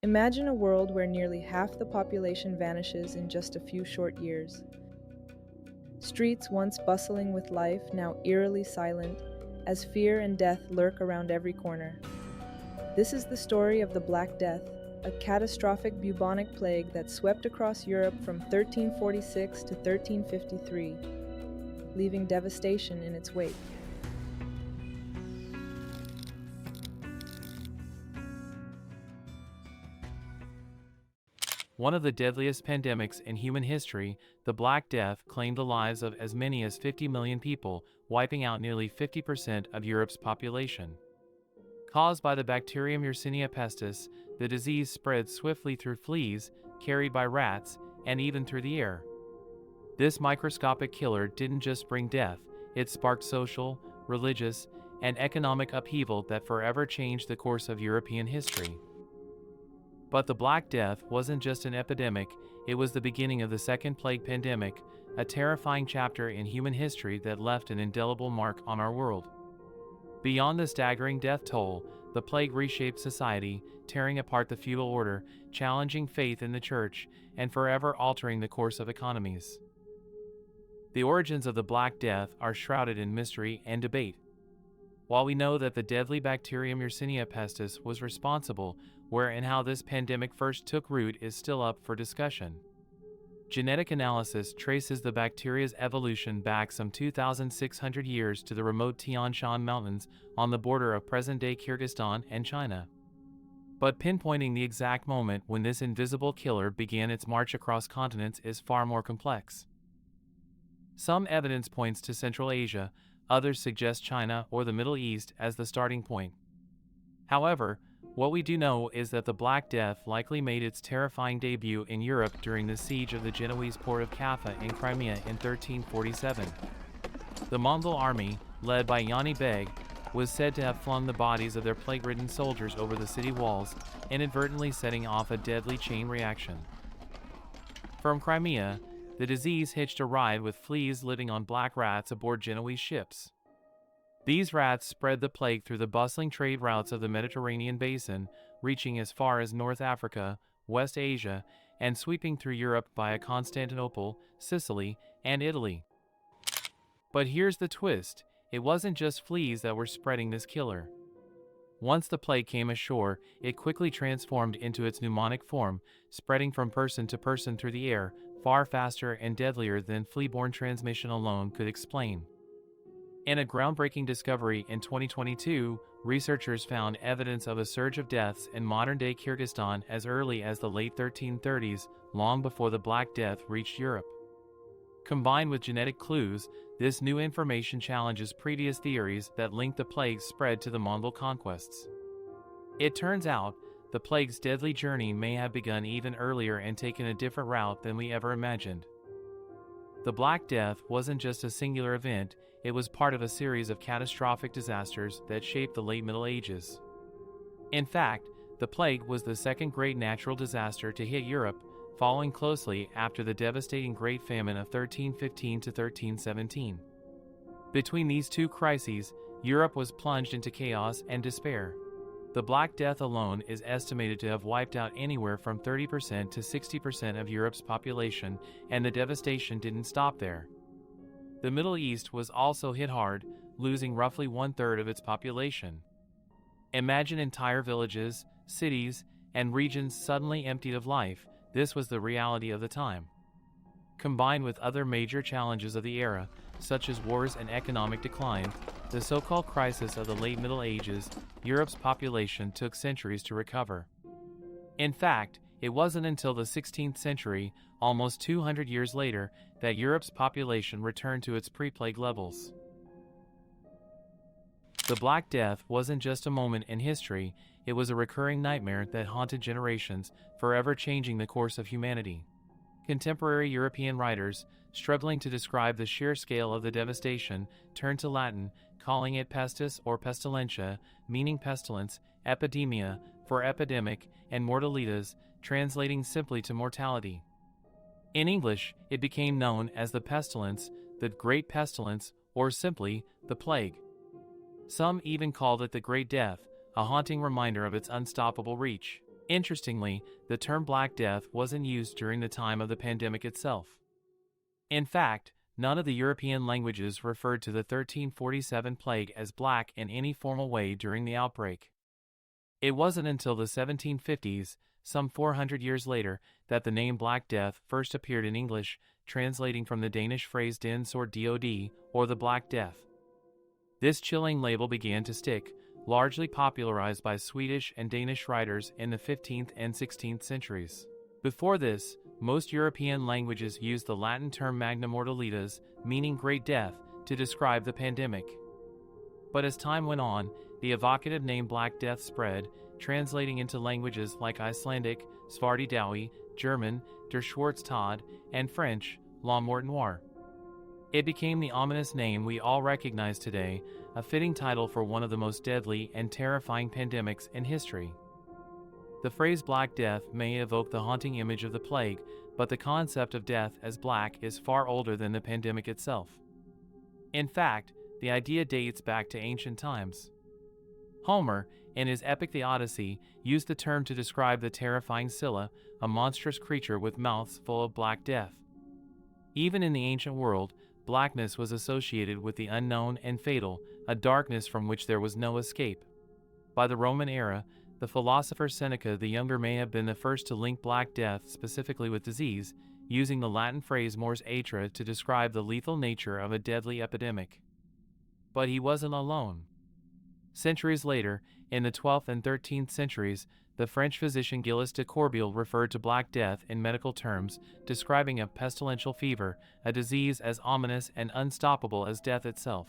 Imagine a world where nearly half the population vanishes in just a few short years. Streets once bustling with life, now eerily silent, as fear and death lurk around every corner. This is the story of the Black Death, a catastrophic bubonic plague that swept across Europe from 1346 to 1353, leaving devastation in its wake. One of the deadliest pandemics in human history, the Black Death claimed the lives of as many as 50 million people, wiping out nearly 50% of Europe's population. Caused by the bacterium Yersinia pestis, the disease spread swiftly through fleas, carried by rats, and even through the air. This microscopic killer didn't just bring death, it sparked social, religious, and economic upheaval that forever changed the course of European history. But the Black Death wasn't just an epidemic, it was the beginning of the Second Plague Pandemic, a terrifying chapter in human history that left an indelible mark on our world. Beyond the staggering death toll, the plague reshaped society, tearing apart the feudal order, challenging faith in the church, and forever altering the course of economies. The origins of the Black Death are shrouded in mystery and debate. While we know that the deadly bacterium Yersinia pestis was responsible, where and how this pandemic first took root is still up for discussion. Genetic analysis traces the bacteria's evolution back some 2,600 years to the remote Tian Shan Mountains on the border of present-day Kyrgyzstan and China. But pinpointing the exact moment when this invisible killer began its march across continents is far more complex. Some evidence points to Central Asia, others suggest China or the Middle East as the starting point. However, what we do know is that the Black Death likely made its terrifying debut in Europe during the siege of the Genoese port of Kaffa in Crimea in 1347. The Mongol army, led by Yani Beg, was said to have flung the bodies of their plague-ridden soldiers over the city walls, inadvertently setting off a deadly chain reaction. From Crimea, the disease hitched a ride with fleas living on black rats aboard Genoese ships. These rats spread the plague through the bustling trade routes of the Mediterranean basin, reaching as far as North Africa, West Asia, and sweeping through Europe via Constantinople, Sicily, and Italy. But here's the twist, it wasn't just fleas that were spreading this killer. Once the plague came ashore, it quickly transformed into its pneumonic form, spreading from person to person through the air, far faster and deadlier than flea-borne transmission alone could explain. In a groundbreaking discovery in 2022, researchers found evidence of a surge of deaths in modern-day Kyrgyzstan as early as the late 1330s, long before the Black Death reached Europe. Combined with genetic clues, this new information challenges previous theories that linked the plague's spread to the Mongol conquests. It turns out, the plague's deadly journey may have begun even earlier and taken a different route than we ever imagined. The Black Death wasn't just a singular event, it was part of a series of catastrophic disasters that shaped the late Middle Ages. In fact, the plague was the second great natural disaster to hit Europe, following closely after the devastating Great Famine of 1315 to 1317. Between these two crises, Europe was plunged into chaos and despair. The Black Death alone is estimated to have wiped out anywhere from 30% to 60% of Europe's population, and the devastation didn't stop there. The Middle East was also hit hard, losing roughly one-third of its population. Imagine entire villages, cities, and regions suddenly emptied of life. This was the reality of the time. Combined with other major challenges of the era, such as wars and economic decline, the so-called crisis of the late Middle Ages, Europe's population took centuries to recover. In fact, it wasn't until the 16th century, almost 200 years later, that Europe's population returned to its pre-plague levels. The Black Death wasn't just a moment in history, it was a recurring nightmare that haunted generations, forever changing the course of humanity. Contemporary European writers, struggling to describe the sheer scale of the devastation, turned to Latin, calling it pestis or pestilentia, meaning pestilence, epidemia, for epidemic, and mortalitas, translating simply to mortality. In English, it became known as the pestilence, the Great Pestilence, or simply, the Plague. Some even called it the Great Death, a haunting reminder of its unstoppable reach. Interestingly, the term Black Death wasn't used during the time of the pandemic itself. In fact, none of the European languages referred to the 1347 plague as black in any formal way during the outbreak. It wasn't until the 1750s, some 400 years later, that the name Black Death first appeared in English, translating from the Danish phrase Den Sort Dod, or the Black Death. This chilling label began to stick, largely popularized by Swedish and Danish writers in the 15th and 16th centuries. Before this, most European languages used the Latin term Magna Mortalitas, meaning Great Death, to describe the pandemic. But as time went on, the evocative name Black Death spread, translating into languages like Icelandic, Svartidaui, German, Der Schwarztod, and French, La Mort Noire. It became the ominous name we all recognize today, a fitting title for one of the most deadly and terrifying pandemics in history. The phrase Black Death may evoke the haunting image of the plague, but the concept of death as black is far older than the pandemic itself. In fact, the idea dates back to ancient times. Homer, in his epic The Odyssey, used the term to describe the terrifying Scylla, a monstrous creature with mouths full of black death. Even in the ancient world, blackness was associated with the unknown and fatal, a darkness from which there was no escape. By the Roman era, the philosopher Seneca the Younger may have been the first to link Black Death specifically with disease, using the Latin phrase mors aetra to describe the lethal nature of a deadly epidemic. But he wasn't alone. Centuries later, in the 12th and 13th centuries, the French physician Gilles de Corbeil referred to Black Death in medical terms, describing a pestilential fever, a disease as ominous and unstoppable as death itself.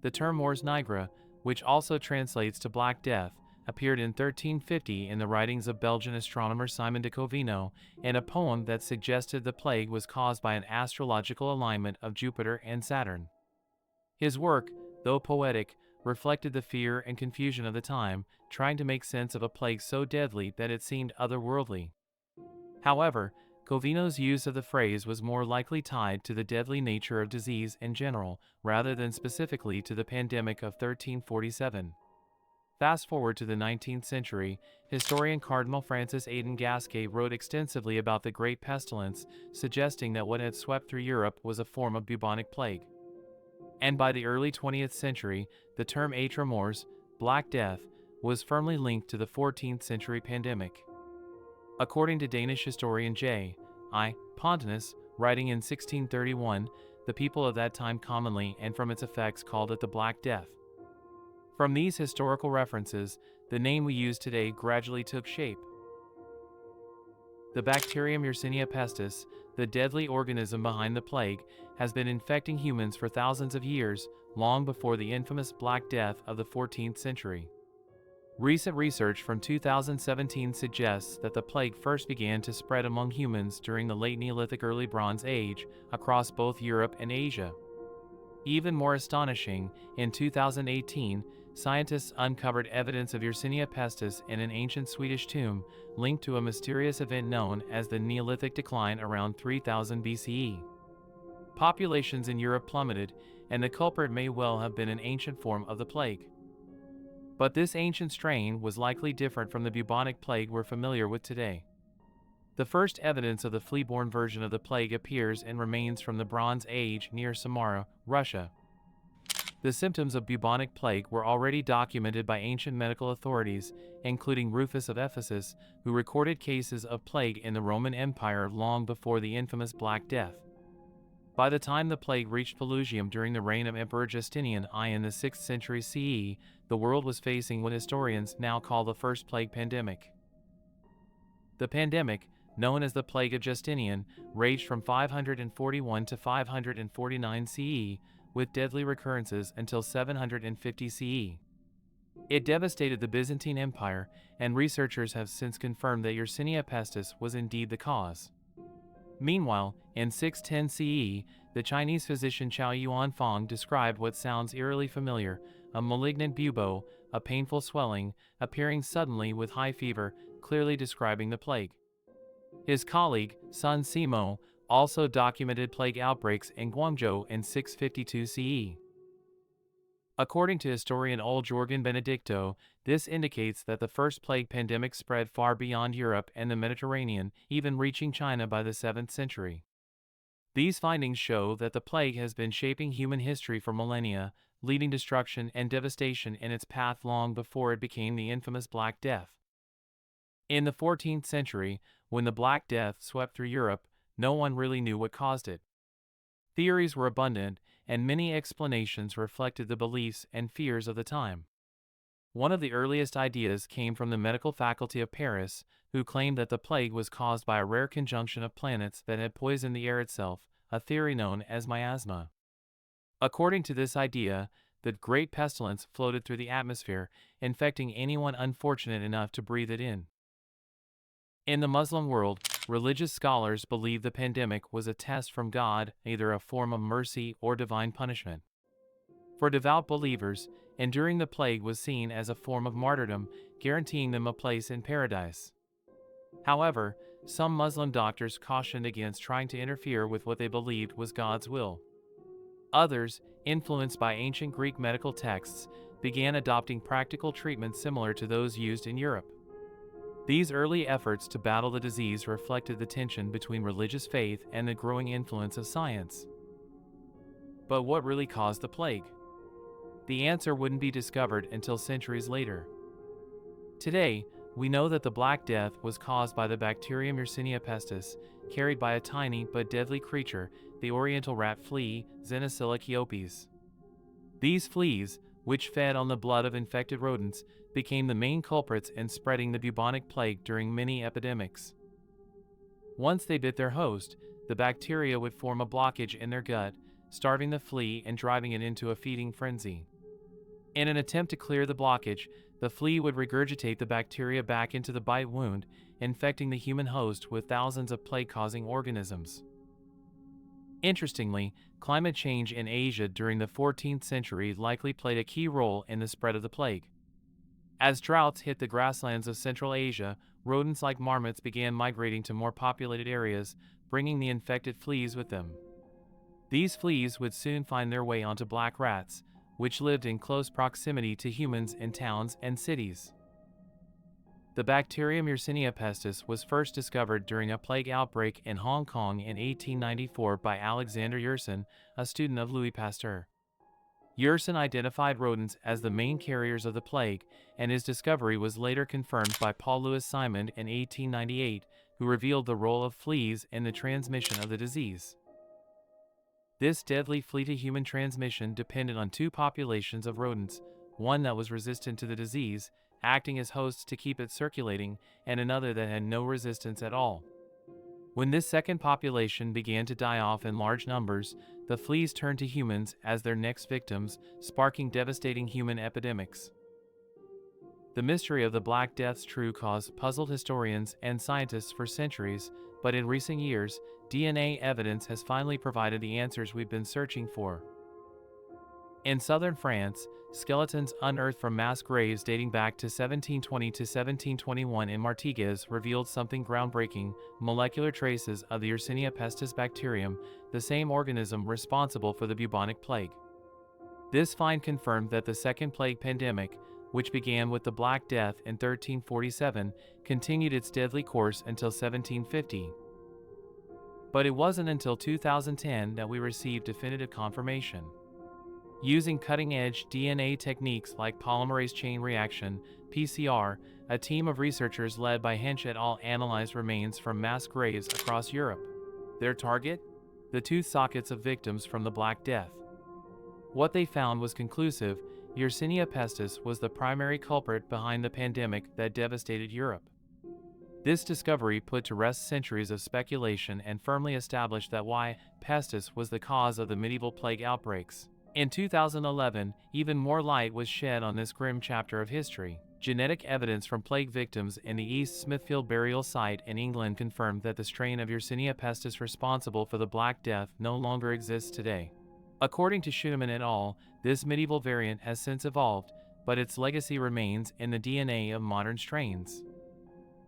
The term mors nigra, which also translates to Black Death, appeared in 1350 in the writings of Belgian astronomer Simon de Covino, in a poem that suggested the plague was caused by an astrological alignment of Jupiter and Saturn. His work, though poetic, reflected the fear and confusion of the time, trying to make sense of a plague so deadly that it seemed otherworldly. However, Covino's use of the phrase was more likely tied to the deadly nature of disease in general, rather than specifically to the pandemic of 1347. Fast forward to the 19th century, historian Cardinal Francis Aidan Gasquet wrote extensively about the Great Pestilence, suggesting that what had swept through Europe was a form of bubonic plague. And by the early 20th century, the term Aetra mors, Black Death, was firmly linked to the 14th century pandemic. According to Danish historian J. I. Pontanus, writing in 1631, the people of that time commonly and from its effects called it the Black Death. From these historical references, the name we use today gradually took shape. The bacterium Yersinia pestis, the deadly organism behind the plague, has been infecting humans for thousands of years, long before the infamous Black Death of the 14th century. Recent research from 2017 suggests that the plague first began to spread among humans during the late Neolithic Early Bronze Age, across both Europe and Asia. Even more astonishing, in 2018, scientists uncovered evidence of Yersinia pestis in an ancient Swedish tomb, linked to a mysterious event known as the Neolithic decline around 3000 BCE. Populations in Europe plummeted, and the culprit may well have been an ancient form of the plague. But this ancient strain was likely different from the bubonic plague we're familiar with today. The first evidence of the flea-borne version of the plague appears in remains from the Bronze Age near Samara, Russia. The symptoms of bubonic plague were already documented by ancient medical authorities, including Rufus of Ephesus, who recorded cases of plague in the Roman Empire long before the infamous Black Death. By the time the plague reached Pelusium during the reign of Emperor Justinian I in the 6th century CE, the world was facing what historians now call the First Plague Pandemic. The pandemic, known as the Plague of Justinian, raged from 541 to 549 CE, with deadly recurrences until 750 CE. It devastated the Byzantine Empire, and researchers have since confirmed that Yersinia pestis was indeed the cause. Meanwhile, in 610 CE, the Chinese physician Chao Yuanfang described what sounds eerily familiar: a malignant bubo, a painful swelling, appearing suddenly with high fever, clearly describing the plague. His colleague, Sun Simo, also documented plague outbreaks in Guangzhou in 652 CE. According to historian Jorgen Benedicto, this indicates that the first plague pandemic spread far beyond Europe and the Mediterranean, even reaching China by the 7th century. These findings show that the plague has been shaping human history for millennia, leading destruction and devastation in its path long before it became the infamous Black Death. In the 14th century, when the Black Death swept through Europe, no one really knew what caused it. Theories were abundant, and many explanations reflected the beliefs and fears of the time. One of the earliest ideas came from the medical faculty of Paris, who claimed that the plague was caused by a rare conjunction of planets that had poisoned the air itself, a theory known as miasma. According to this idea, the great pestilence floated through the atmosphere, infecting anyone unfortunate enough to breathe it in. In the Muslim world, religious scholars believe the pandemic was a test from God, either a form of mercy or divine punishment. For devout believers, enduring the plague was seen as a form of martyrdom, guaranteeing them a place in paradise. However, some Muslim doctors cautioned against trying to interfere with what they believed was God's will. Others, influenced by ancient Greek medical texts, began adopting practical treatments similar to those used in Europe. These early efforts to battle the disease reflected the tension between religious faith and the growing influence of science. But what really caused the plague? The answer wouldn't be discovered until centuries later. Today, we know that the Black Death was caused by the bacterium Yersinia pestis, carried by a tiny but deadly creature, the oriental rat flea, Xenocilla chiopes. These fleas, which fed on the blood of infected rodents, became the main culprits in spreading the bubonic plague during many epidemics. Once they bit their host, the bacteria would form a blockage in their gut, starving the flea and driving it into a feeding frenzy. In an attempt to clear the blockage, the flea would regurgitate the bacteria back into the bite wound, infecting the human host with thousands of plague-causing organisms. Interestingly, climate change in Asia during the 14th century likely played a key role in the spread of the plague. As droughts hit the grasslands of Central Asia, rodents like marmots began migrating to more populated areas, bringing the infected fleas with them. These fleas would soon find their way onto black rats, which lived in close proximity to humans in towns and cities. The bacterium Yersinia pestis was first discovered during a plague outbreak in Hong Kong in 1894 by Alexander Yersin, a student of Louis Pasteur. Yersin identified rodents as the main carriers of the plague, and his discovery was later confirmed by Paul Louis Simond in 1898, who revealed the role of fleas in the transmission of the disease. This deadly flea-to-human transmission depended on two populations of rodents, one that was resistant to the disease, acting as hosts to keep it circulating, and another that had no resistance at all. When this second population began to die off in large numbers, the fleas turned to humans as their next victims, sparking devastating human epidemics. The mystery of the Black Death's true cause puzzled historians and scientists for centuries, but in recent years, DNA evidence has finally provided the answers we've been searching for. In southern France, skeletons unearthed from mass graves dating back to 1720 to 1721 in Martigues revealed something groundbreaking: molecular traces of the Yersinia pestis bacterium, the same organism responsible for the bubonic plague. This find confirmed that the Second Plague pandemic, which began with the Black Death in 1347, continued its deadly course until 1750. But it wasn't until 2010 that we received definitive confirmation. Using cutting-edge DNA techniques like polymerase chain reaction, PCR, a team of researchers led by Hensch et al. Analyzed remains from mass graves across Europe. Their target? The tooth sockets of victims from the Black Death. What they found was conclusive: Yersinia pestis was the primary culprit behind the pandemic that devastated Europe. This discovery put to rest centuries of speculation and firmly established that Y. pestis was the cause of the medieval plague outbreaks. In 2011, even more light was shed on this grim chapter of history. Genetic evidence from plague victims in the East Smithfield burial site in England confirmed that the strain of Yersinia pestis responsible for the Black Death no longer exists today. According to Schumann et al., this medieval variant has since evolved, but its legacy remains in the DNA of modern strains.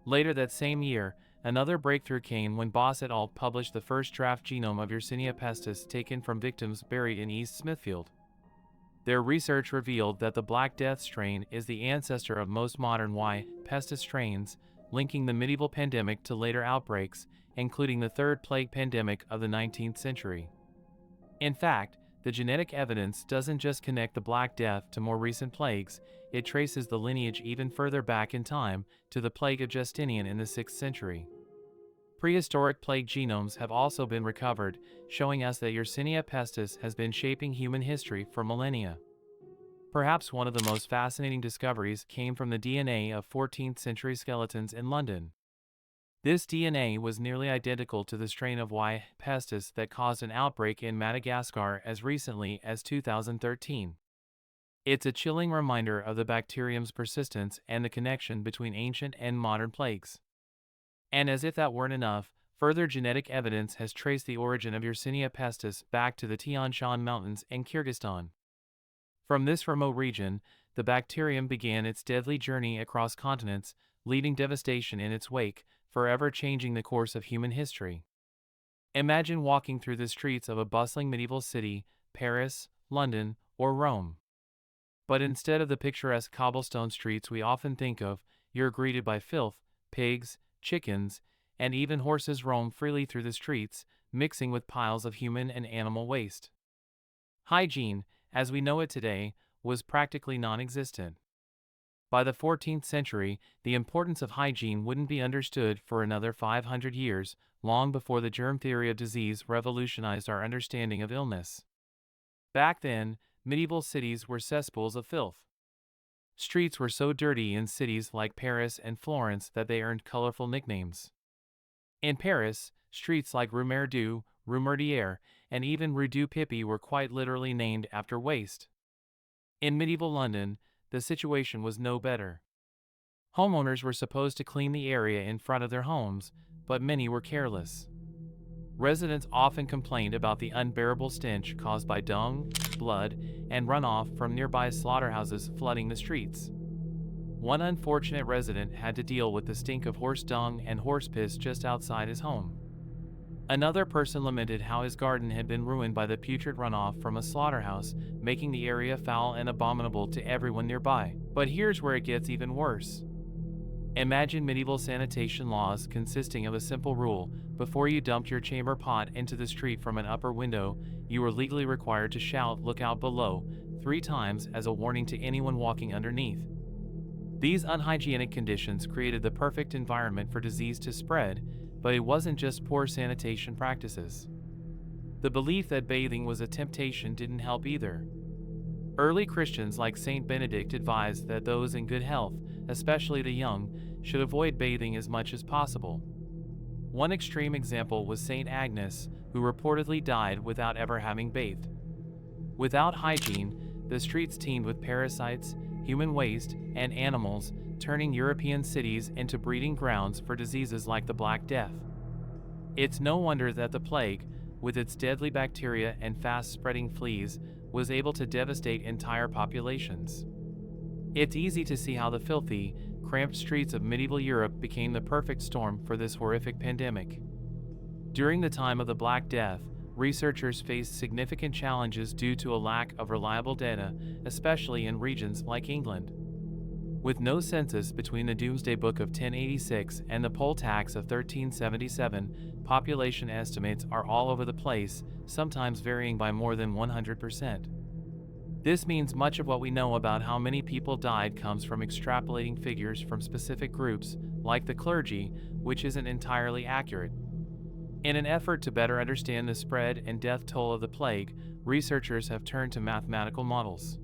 Later that same year, another breakthrough came when Boss et al. Published the first draft genome of Yersinia pestis taken from victims buried in East Smithfield. Their research revealed that the Black Death strain is the ancestor of most modern Y. pestis strains, linking the medieval pandemic to later outbreaks, including the third plague pandemic of the 19th century. In fact, the genetic evidence doesn't just connect the Black Death to more recent plagues, it traces the lineage even further back in time to the plague of Justinian in the 6th century. Prehistoric plague genomes have also been recovered, showing us that Yersinia pestis has been shaping human history for millennia. Perhaps one of the most fascinating discoveries came from the DNA of 14th century skeletons in London. This DNA was nearly identical to the strain of Y. pestis that caused an outbreak in Madagascar as recently as 2013. It's a chilling reminder of the bacterium's persistence and the connection between ancient and modern plagues. And as if that weren't enough, further genetic evidence has traced the origin of Yersinia pestis back to the Tian Shan Mountains in Kyrgyzstan. From this remote region, the bacterium began its deadly journey across continents, leaving devastation in its wake, forever changing the course of human history. Imagine walking through the streets of a bustling medieval city, Paris, London, or Rome. But instead of the picturesque cobblestone streets we often think of, you're greeted by filth, pigs, chickens, and even horses roam freely through the streets, mixing with piles of human and animal waste. Hygiene, as we know it today, was practically non-existent. By the 14th century, the importance of hygiene wouldn't be understood for another 500 years, long before the germ theory of disease revolutionized our understanding of illness. Back then, medieval cities were cesspools of filth. Streets were so dirty in cities like Paris and Florence that they earned colorful nicknames. In Paris, streets like Rue Merdu, Rue Merdier, and even Rue du Pipi were quite literally named after waste. In medieval London, the situation was no better. Homeowners were supposed to clean the area in front of their homes, but many were careless. Residents often complained about the unbearable stench caused by dung, blood, and runoff from nearby slaughterhouses flooding the streets. One unfortunate resident had to deal with the stink of horse dung and horse piss just outside his home. Another person lamented how his garden had been ruined by the putrid runoff from a slaughterhouse, making the area foul and abominable to everyone nearby. But here's where it gets even worse. Imagine medieval sanitation laws consisting of a simple rule: before you dumped your chamber pot into the street from an upper window, you were legally required to shout "Look out below" 3 times as a warning to anyone walking underneath. These unhygienic conditions created the perfect environment for disease to spread, but it wasn't just poor sanitation practices. The belief that bathing was a temptation didn't help either. Early Christians like Saint Benedict advised that those in good health, especially the young, should avoid bathing as much as possible. One extreme example was Saint Agnes, who reportedly died without ever having bathed. Without hygiene, the streets teemed with parasites, human waste, and animals, turning European cities into breeding grounds for diseases like the Black Death. It's no wonder that the plague, with its deadly bacteria and fast-spreading fleas, was able to devastate entire populations. It's easy to see how the filthy, cramped streets of medieval Europe became the perfect storm for this horrific pandemic. During the time of the Black Death, researchers faced significant challenges due to a lack of reliable data, especially in regions like England. With no census between the Doomsday Book of 1086 and the poll tax of 1377, population estimates are all over the place, sometimes varying by more than 100%. This means much of what we know about how many people died comes from extrapolating figures from specific groups, like the clergy, which isn't entirely accurate. In an effort to better understand the spread and death toll of the plague, researchers have turned to mathematical models.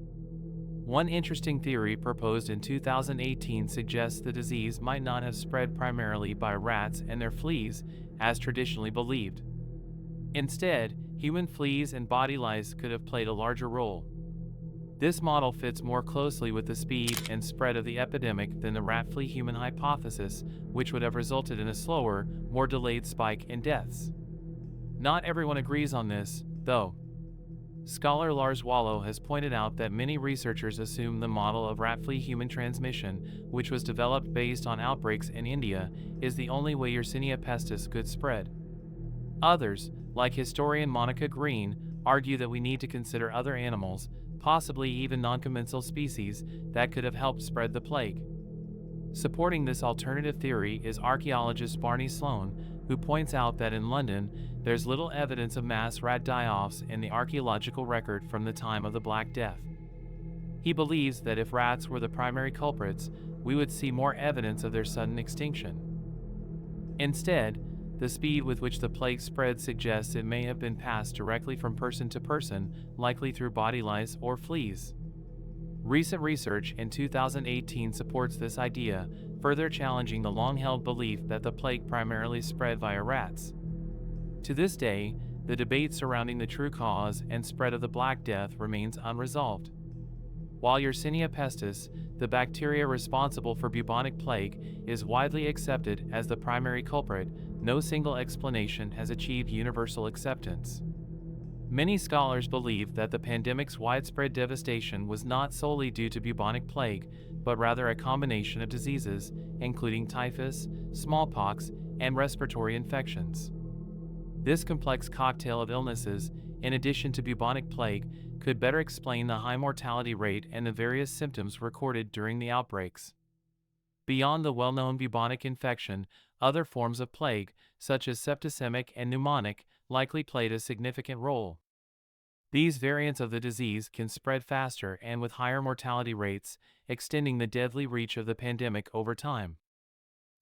One interesting theory proposed in 2018 suggests the disease might not have spread primarily by rats and their fleas, as traditionally believed. Instead, human fleas and body lice could have played a larger role. This model fits more closely with the speed and spread of the epidemic than the rat-flea-human hypothesis, which would have resulted in a slower, more delayed spike in deaths. Not everyone agrees on this, though. Scholar Lars Wallow has pointed out that many researchers assume the model of rat-flea-human transmission, which was developed based on outbreaks in India, is the only way Yersinia pestis could spread. Others, like historian Monica Green, argue that we need to consider other animals, possibly even non-commensal species that could have helped spread the plague. Supporting this alternative theory is archaeologist Barney Sloan, who points out that in London, there's little evidence of mass rat die-offs in the archaeological record from the time of the Black Death. He believes that if rats were the primary culprits, we would see more evidence of their sudden extinction. Instead, the speed with which the plague spread suggests it may have been passed directly from person to person, likely through body lice or fleas. Recent research in 2018 supports this idea, further challenging the long-held belief that the plague primarily spread via rats. To this day, the debate surrounding the true cause and spread of the Black Death remains unresolved. While Yersinia pestis, the bacteria responsible for bubonic plague, is widely accepted as the primary culprit, no single explanation has achieved universal acceptance. Many scholars believe that the pandemic's widespread devastation was not solely due to bubonic plague, but rather a combination of diseases, including typhus, smallpox, and respiratory infections. This complex cocktail of illnesses, in addition to bubonic plague, could better explain the high mortality rate and the various symptoms recorded during the outbreaks. Beyond the well-known bubonic infection, other forms of plague, such as septicemic and pneumonic, likely played a significant role. These variants of the disease can spread faster and with higher mortality rates, extending the deadly reach of the pandemic over time.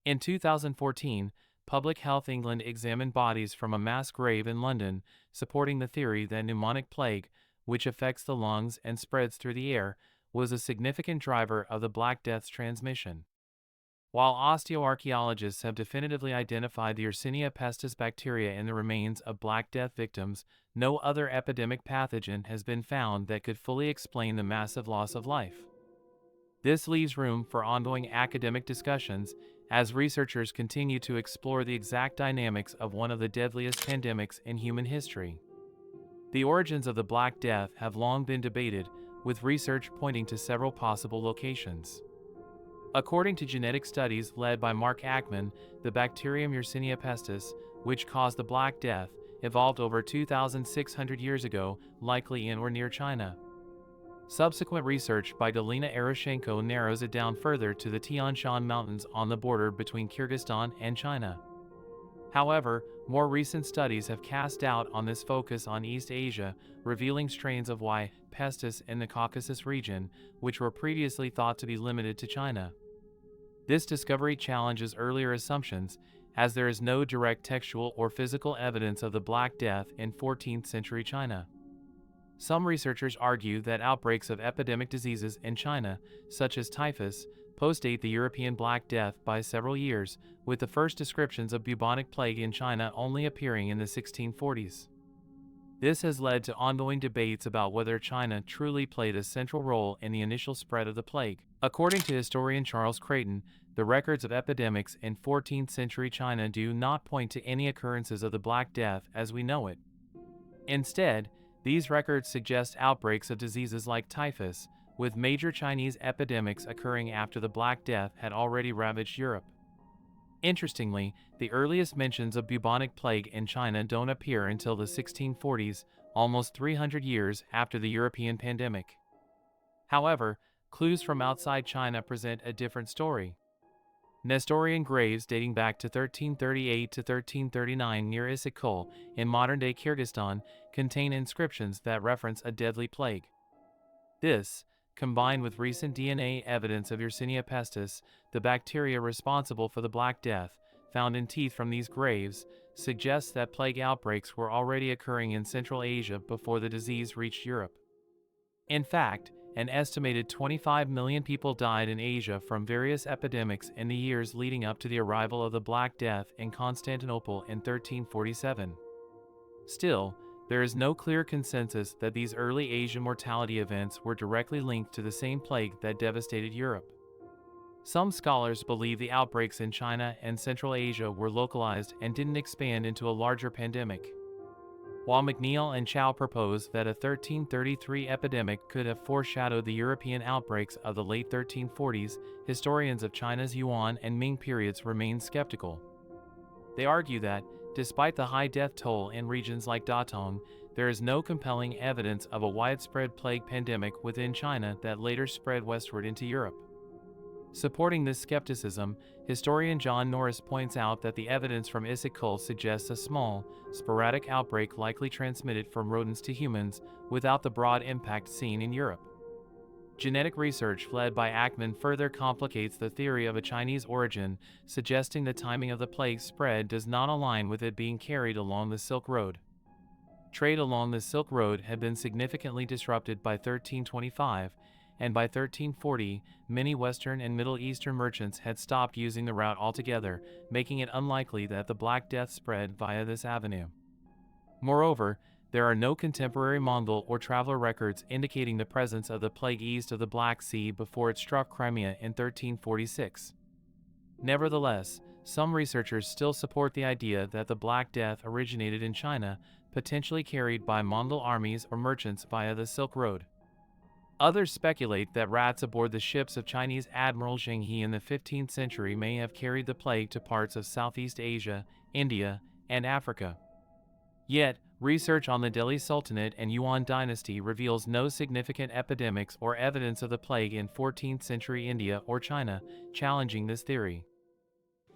In 2014, Public Health England examined bodies from a mass grave in London, supporting the theory that pneumonic plague, which affects the lungs and spreads through the air, was a significant driver of the Black Death's transmission. While osteoarchaeologists have definitively identified the Yersinia pestis bacteria in the remains of Black Death victims, no other epidemic pathogen has been found that could fully explain the massive loss of life. This leaves room for ongoing academic discussions as researchers continue to explore the exact dynamics of one of the deadliest pandemics in human history. The origins of the Black Death have long been debated, with research pointing to several possible locations. According to genetic studies led by Mark Ackman, the bacterium Yersinia pestis, which caused the Black Death, evolved over 2,600 years ago, likely in or near China. Subsequent research by Galina Eroshenko narrows it down further to the Tian Shan Mountains on the border between Kyrgyzstan and China. However, more recent studies have cast doubt on this focus on East Asia, revealing strains of Y. pestis in the Caucasus region, which were previously thought to be limited to China. This discovery challenges earlier assumptions, as there is no direct textual or physical evidence of the Black Death in 14th century China. Some researchers argue that outbreaks of epidemic diseases in China, such as typhus, postdate the European Black Death by several years, with the first descriptions of bubonic plague in China only appearing in the 1640s. This has led to ongoing debates about whether China truly played a central role in the initial spread of the plague. According to historian Charles Creighton, the records of epidemics in 14th century China do not point to any occurrences of the Black Death as we know it. Instead, these records suggest outbreaks of diseases like typhus, with major Chinese epidemics occurring after the Black Death had already ravaged Europe. Interestingly, the earliest mentions of bubonic plague in China don't appear until the 1640s, almost 300 years after the European pandemic. However, clues from outside China present a different story. Nestorian graves dating back to 1338 to 1339 near Issyk-Kul, in modern-day Kyrgyzstan, contain inscriptions that reference a deadly plague. This, combined with recent DNA evidence of Yersinia pestis, the bacteria responsible for the Black Death, found in teeth from these graves, suggests that plague outbreaks were already occurring in Central Asia before the disease reached Europe. In fact, an estimated 25 million people died in Asia from various epidemics in the years leading up to the arrival of the Black Death in Constantinople in 1347. Still, there is no clear consensus that these early Asian mortality events were directly linked to the same plague that devastated Europe. Some scholars believe the outbreaks in China and Central Asia were localized and didn't expand into a larger pandemic. While McNeill and Chow propose that a 1333 epidemic could have foreshadowed the European outbreaks of the late 1340s, historians of China's Yuan and Ming periods remain skeptical. They argue that, despite the high death toll in regions like Datong, there is no compelling evidence of a widespread plague pandemic within China that later spread westward into Europe. Supporting this skepticism, historian John Norris points out that the evidence from Issyk-Kul suggests a small, sporadic outbreak likely transmitted from rodents to humans without the broad impact seen in Europe. Genetic research led by Ackman further complicates the theory of a Chinese origin, suggesting the timing of the plague spread does not align with it being carried along the Silk Road. Trade along the Silk Road had been significantly disrupted by 1325, and by 1340, many Western and Middle Eastern merchants had stopped using the route altogether, making it unlikely that the Black Death spread via this avenue. Moreover, there are no contemporary Mongol or traveler records indicating the presence of the plague east of the Black Sea before it struck Crimea in 1346. Nevertheless, some researchers still support the idea that the Black Death originated in China, potentially carried by Mongol armies or merchants via the Silk Road. Others speculate that rats aboard the ships of Chinese Admiral Zheng He in the 15th century may have carried the plague to parts of Southeast Asia, India, and Africa. Yet, research on the Delhi Sultanate and Yuan dynasty reveals no significant epidemics or evidence of the plague in 14th century India or China, challenging this theory.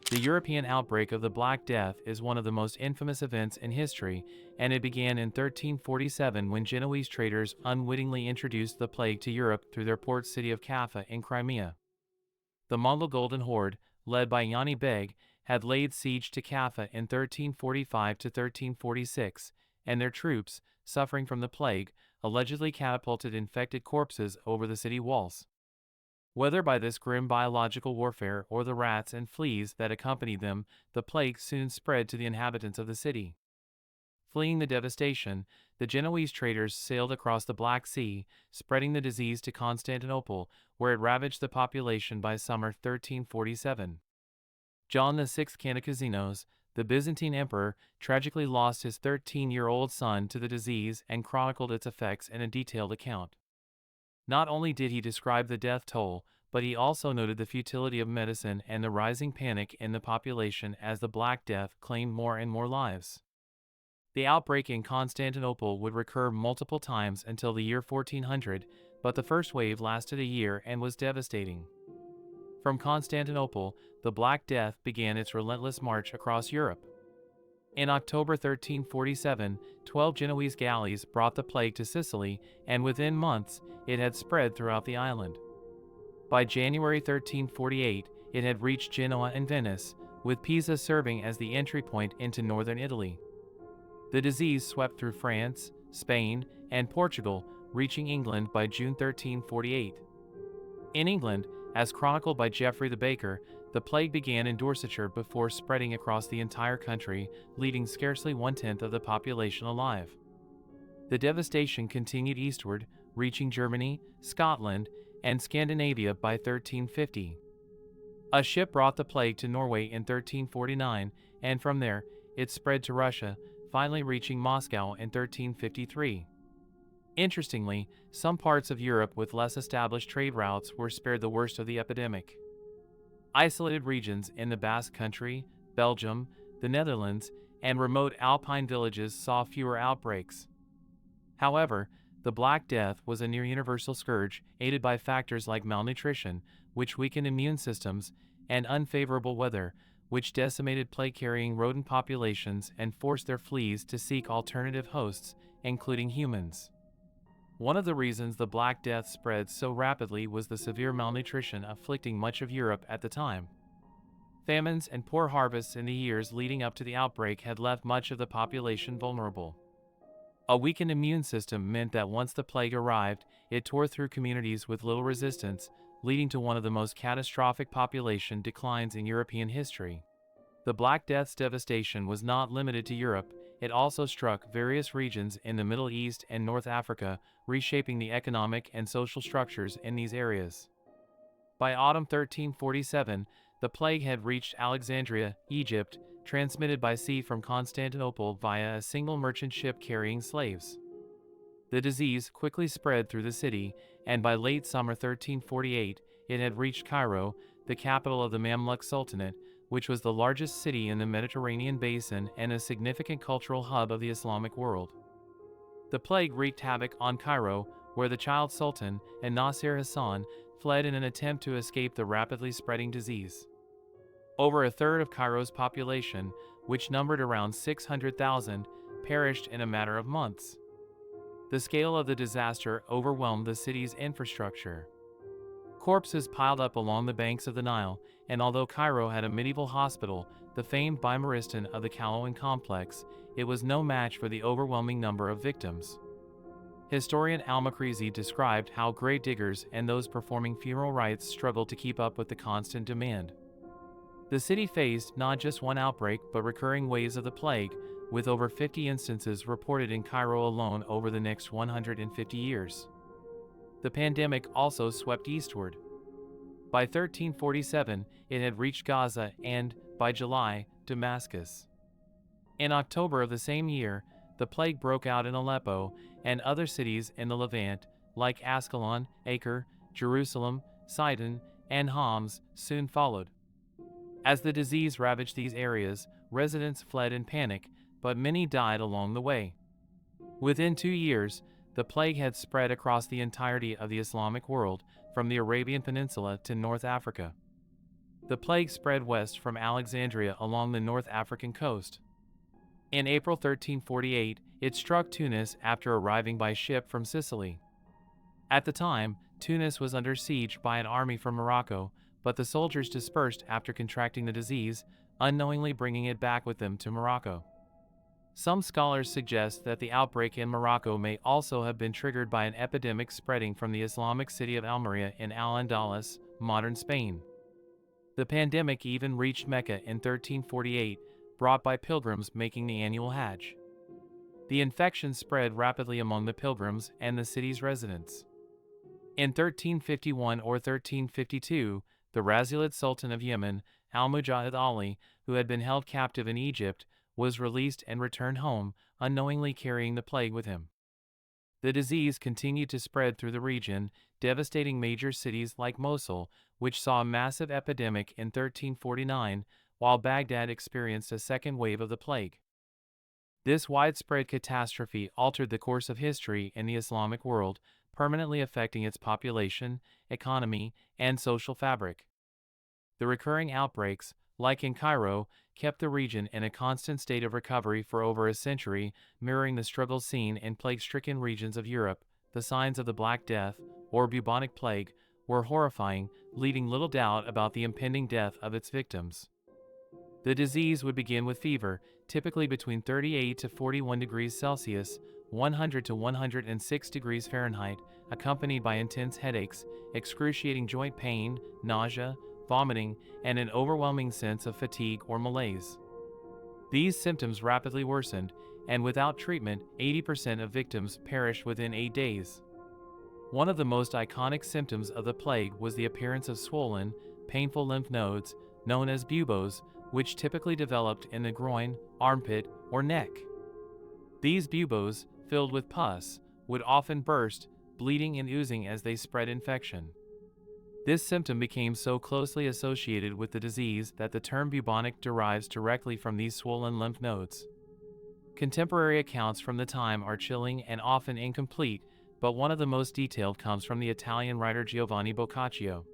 The European outbreak of the Black Death is one of the most infamous events in history, and it began in 1347 when Genoese traders unwittingly introduced the plague to Europe through their port city of Kaffa in Crimea. The Mongol Golden Horde, led by Yani Beg, had laid siege to Kaffa in 1345 to 1346, and their troops, suffering from the plague, allegedly catapulted infected corpses over the city walls. Whether by this grim biological warfare or the rats and fleas that accompanied them, the plague soon spread to the inhabitants of the city. Fleeing the devastation, the Genoese traders sailed across the Black Sea, spreading the disease to Constantinople, where it ravaged the population by summer 1347. John VI Cantacuzene, the Byzantine emperor, tragically lost his 13-year-old son to the disease and chronicled its effects in a detailed account. Not only did he describe the death toll, but he also noted the futility of medicine and the rising panic in the population as the Black Death claimed more and more lives. The outbreak in Constantinople would recur multiple times until the year 1400, but the first wave lasted a year and was devastating. From Constantinople, the Black Death began its relentless march across Europe. In October 1347, 12 Genoese galleys brought the plague to Sicily, and within months, it had spread throughout the island. By January 1348, it had reached Genoa and Venice, with Pisa serving as the entry point into northern Italy. The disease swept through France, Spain, and Portugal, reaching England by June 1348. In England, as chronicled by Geoffrey the Baker, the plague began in Dorsetshire before spreading across the entire country, leaving scarcely 1/10 of the population alive. The devastation continued eastward, reaching Germany, Scotland, and Scandinavia by 1350. A ship brought the plague to Norway in 1349, and from there, it spread to Russia, finally reaching Moscow in 1353. Interestingly, some parts of Europe with less established trade routes were spared the worst of the epidemic. Isolated regions in the Basque Country, Belgium, the Netherlands, and remote alpine villages saw fewer outbreaks. However, the Black Death was a near-universal scourge, aided by factors like malnutrition, which weakened immune systems, and unfavorable weather, which decimated plague-carrying rodent populations and forced their fleas to seek alternative hosts, including humans. One of the reasons the Black Death spread so rapidly was the severe malnutrition afflicting much of Europe at the time. Famines and poor harvests in the years leading up to the outbreak had left much of the population vulnerable. A weakened immune system meant that once the plague arrived, it tore through communities with little resistance, leading to one of the most catastrophic population declines in European history. The Black Death's devastation was not limited to Europe. It also struck various regions in the Middle East and North Africa, reshaping the economic and social structures in these areas. By autumn 1347, the plague had reached Alexandria, Egypt, transmitted by sea from Constantinople via a single merchant ship carrying slaves. The disease quickly spread through the city, and by late summer 1348, it had reached Cairo, the capital of the Mamluk Sultanate, which was the largest city in the Mediterranean basin and a significant cultural hub of the Islamic world. The plague wreaked havoc on Cairo, where the child sultan and Nasir Hassan fled in an attempt to escape the rapidly spreading disease. Over a third of Cairo's population, which numbered around 600,000, perished in a matter of months. The scale of the disaster overwhelmed the city's infrastructure. Corpses piled up along the banks of the Nile, and although Cairo had a medieval hospital, the famed Bimaristan of the Caloan complex, it was no match for the overwhelming number of victims. Historian Al-Makrizi described how grave diggers and those performing funeral rites struggled to keep up with the constant demand. The city faced not just one outbreak but recurring waves of the plague, with over 50 instances reported in Cairo alone over the next 150 years. The pandemic also swept eastward. By 1347, it had reached Gaza and, by July, Damascus. In October of the same year, the plague broke out in Aleppo and other cities in the Levant, like Ascalon, Acre, Jerusalem, Sidon, and Homs, soon followed. As the disease ravaged these areas, residents fled in panic, but many died along the way. Within 2 years, the plague had spread across the entirety of the Islamic world, from the Arabian Peninsula to North Africa. The plague spread west from Alexandria along the North African coast. In April 1348, it struck Tunis after arriving by ship from Sicily. At the time, Tunis was under siege by an army from Morocco, but the soldiers dispersed after contracting the disease, unknowingly bringing it back with them to Morocco. Some scholars suggest that the outbreak in Morocco may also have been triggered by an epidemic spreading from the Islamic city of Almeria in Al-Andalus, modern Spain. The pandemic even reached Mecca in 1348, brought by pilgrims making the annual Hajj. The infection spread rapidly among the pilgrims and the city's residents. In 1351 or 1352, the Razilid Sultan of Yemen, Al-Mujahid Ali, who had been held captive in Egypt, was released and returned home, unknowingly carrying the plague with him. The disease continued to spread through the region, devastating major cities like Mosul, which saw a massive epidemic in 1349, while Baghdad experienced a second wave of the plague. This widespread catastrophe altered the course of history in the Islamic world, permanently affecting its population, economy, and social fabric. The recurring outbreaks, like in Cairo, kept the region in a constant state of recovery for over a century, mirroring the struggles seen in plague-stricken regions of Europe. The signs of the Black Death, or bubonic plague, were horrifying, leaving little doubt about the impending death of its victims. The disease would begin with fever, typically between 38 to 41 degrees Celsius, 100 to 106 degrees Fahrenheit, accompanied by intense headaches, excruciating joint pain, nausea, vomiting, and an overwhelming sense of fatigue or malaise. These symptoms rapidly worsened, and without treatment, 80% of victims perished within 8 days. One of the most iconic symptoms of the plague was the appearance of swollen, painful lymph nodes, known as buboes, which typically developed in the groin, armpit, or neck. These buboes, filled with pus, would often burst, bleeding and oozing as they spread infection. This symptom became so closely associated with the disease that the term bubonic derives directly from these swollen lymph nodes. Contemporary accounts from the time are chilling and often incomplete, but one of the most detailed comes from the Italian writer Giovanni Boccaccio.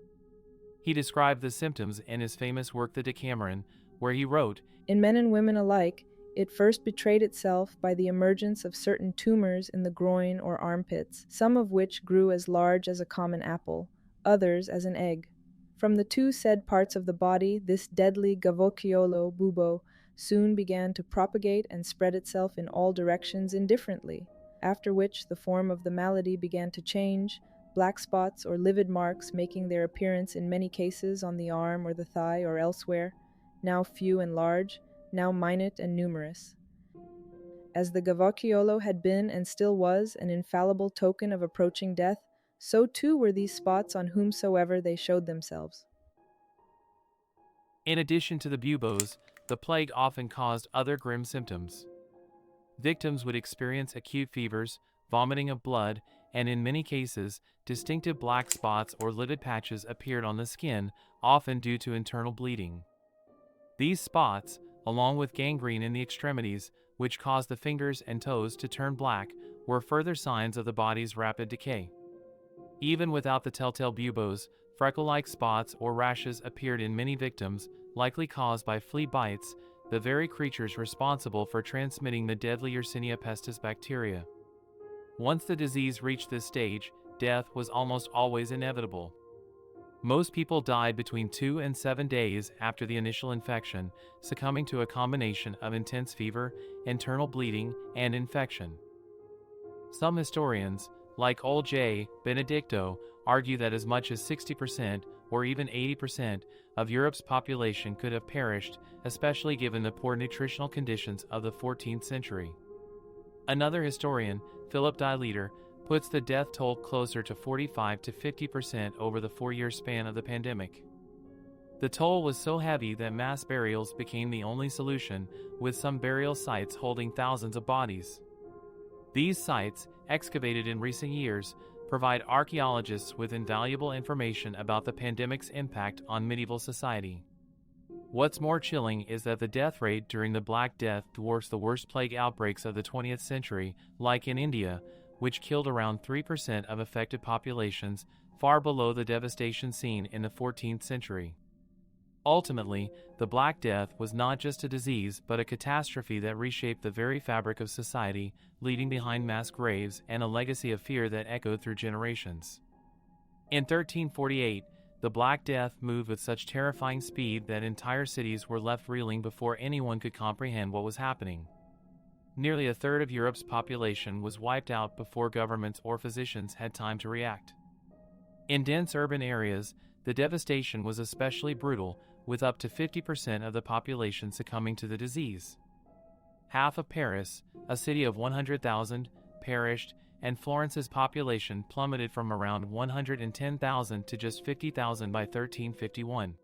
He described the symptoms in his famous work The Decameron, where he wrote, "In men and women alike, it first betrayed itself by the emergence of certain tumors in the groin or armpits, some of which grew as large as a common apple, others as an egg. From the two said parts of the body, this deadly gavocchiolo bubo soon began to propagate and spread itself in all directions indifferently, after which the form of the malady began to change, black spots or livid marks making their appearance in many cases on the arm or the thigh or elsewhere, now few and large, now minute and numerous. As the gavocchiolo had been and still was an infallible token of approaching death, so too were these spots on whomsoever they showed themselves." In addition to the buboes, the plague often caused other grim symptoms. Victims would experience acute fevers, vomiting of blood, and in many cases, distinctive black spots or livid patches appeared on the skin, often due to internal bleeding. These spots, along with gangrene in the extremities, which caused the fingers and toes to turn black, were further signs of the body's rapid decay. Even without the telltale buboes, freckle-like spots or rashes appeared in many victims, likely caused by flea bites, the very creatures responsible for transmitting the deadly Yersinia pestis bacteria. Once the disease reached this stage, death was almost always inevitable. Most people died between 2 and 7 days after the initial infection, succumbing to a combination of intense fever, internal bleeding, and infection. Some historians, like old J. Benedicto, argue that as much as 60% or even 80% of Europe's population could have perished, especially given the poor nutritional conditions of the 14th century. Another historian, Philip Dileter, puts the death toll closer to 45 to 50% over the 4-year span of the pandemic. The toll was so heavy that mass burials became the only solution, with some burial sites holding thousands of bodies. These sites, excavated in recent years, provide archaeologists with invaluable information about the pandemic's impact on medieval society. What's more chilling is that the death rate during the Black Death dwarfs the worst plague outbreaks of the 20th century, like in India, which killed around 3% of affected populations, far below the devastation seen in the 14th century. Ultimately, the Black Death was not just a disease but a catastrophe that reshaped the very fabric of society, leaving behind mass graves and a legacy of fear that echoed through generations. In 1348, the Black Death moved with such terrifying speed that entire cities were left reeling before anyone could comprehend what was happening. Nearly a third of Europe's population was wiped out before governments or physicians had time to react. In dense urban areas, the devastation was especially brutal, with up to 50% of the population succumbing to the disease. Half of Paris, a city of 100,000, perished, and Florence's population plummeted from around 110,000 to just 50,000 by 1351.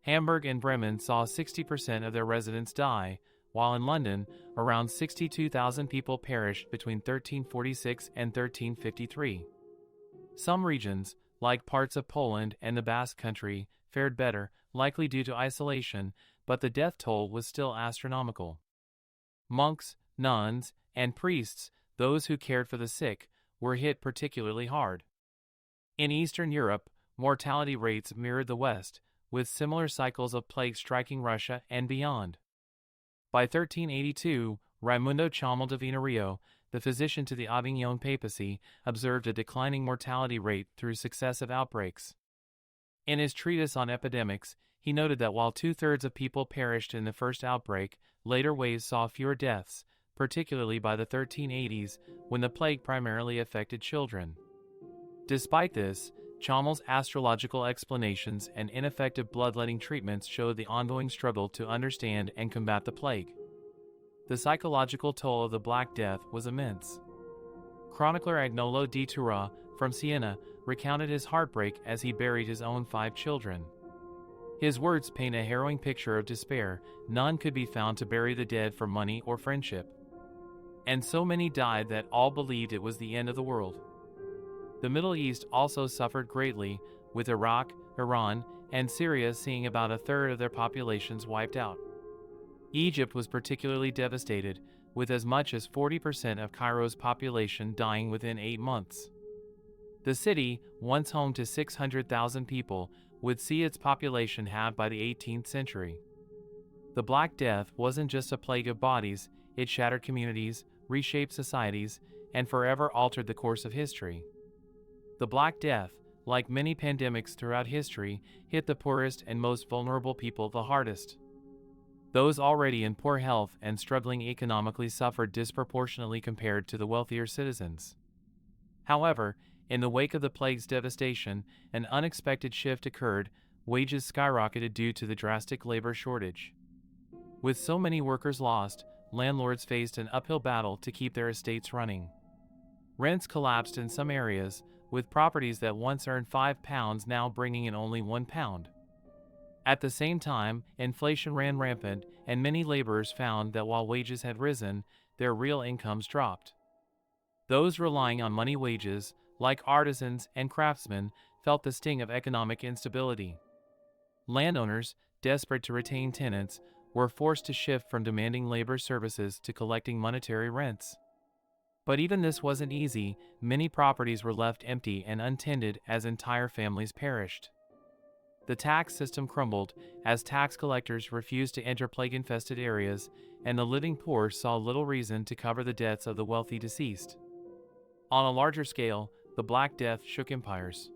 Hamburg and Bremen saw 60% of their residents die, while in London, around 62,000 people perished between 1346 and 1353. Some regions, like parts of Poland and the Basque Country, fared better, likely due to isolation, but the death toll was still astronomical. Monks, nuns, and priests, those who cared for the sick, were hit particularly hard. In Eastern Europe, mortality rates mirrored the West, with similar cycles of plague striking Russia and beyond. By 1382, Raimundo Chamel de Venerio, the physician to the Avignon papacy, observed a declining mortality rate through successive outbreaks. In his treatise on epidemics, he noted that while 2/3 of people perished in the first outbreak, later waves saw fewer deaths, particularly by the 1380s, when the plague primarily affected children. Despite this, Chamel's astrological explanations and ineffective bloodletting treatments showed the ongoing struggle to understand and combat the plague. The psychological toll of the Black Death was immense. Chronicler Agnolo di Tura, from Siena, recounted his heartbreak as he buried his own 5 children. His words paint a harrowing picture of despair. None could be found to bury the dead for money or friendship. And so many died that all believed it was the end of the world. The Middle East also suffered greatly, with Iraq, Iran, and Syria seeing about 1/3 of their populations wiped out. Egypt was particularly devastated, with as much as 40% of Cairo's population dying within 8 months. The city, once home to 600,000 people, would see its population halved by the 18th century. The Black Death wasn't just a plague of bodies, it shattered communities, reshaped societies, and forever altered the course of history. The Black Death, like many pandemics throughout history, hit the poorest and most vulnerable people the hardest. Those already in poor health and struggling economically suffered disproportionately compared to the wealthier citizens. However, in the wake of the plague's devastation, an unexpected shift occurred. Wages skyrocketed due to the drastic labor shortage. With so many workers lost, landlords faced an uphill battle to keep their estates running. Rents collapsed in some areas, with properties that once earned £5 now bringing in only £1. At the same time, inflation ran rampant, and many laborers found that while wages had risen, their real incomes dropped. Those relying on money wages, like artisans and craftsmen, felt the sting of economic instability. Landowners, desperate to retain tenants, were forced to shift from demanding labor services to collecting monetary rents. But even this wasn't easy. Many properties were left empty and untended as entire families perished. The tax system crumbled as tax collectors refused to enter plague-infested areas, and the living poor saw little reason to cover the debts of the wealthy deceased. On a larger scale, the Black Death shook empires.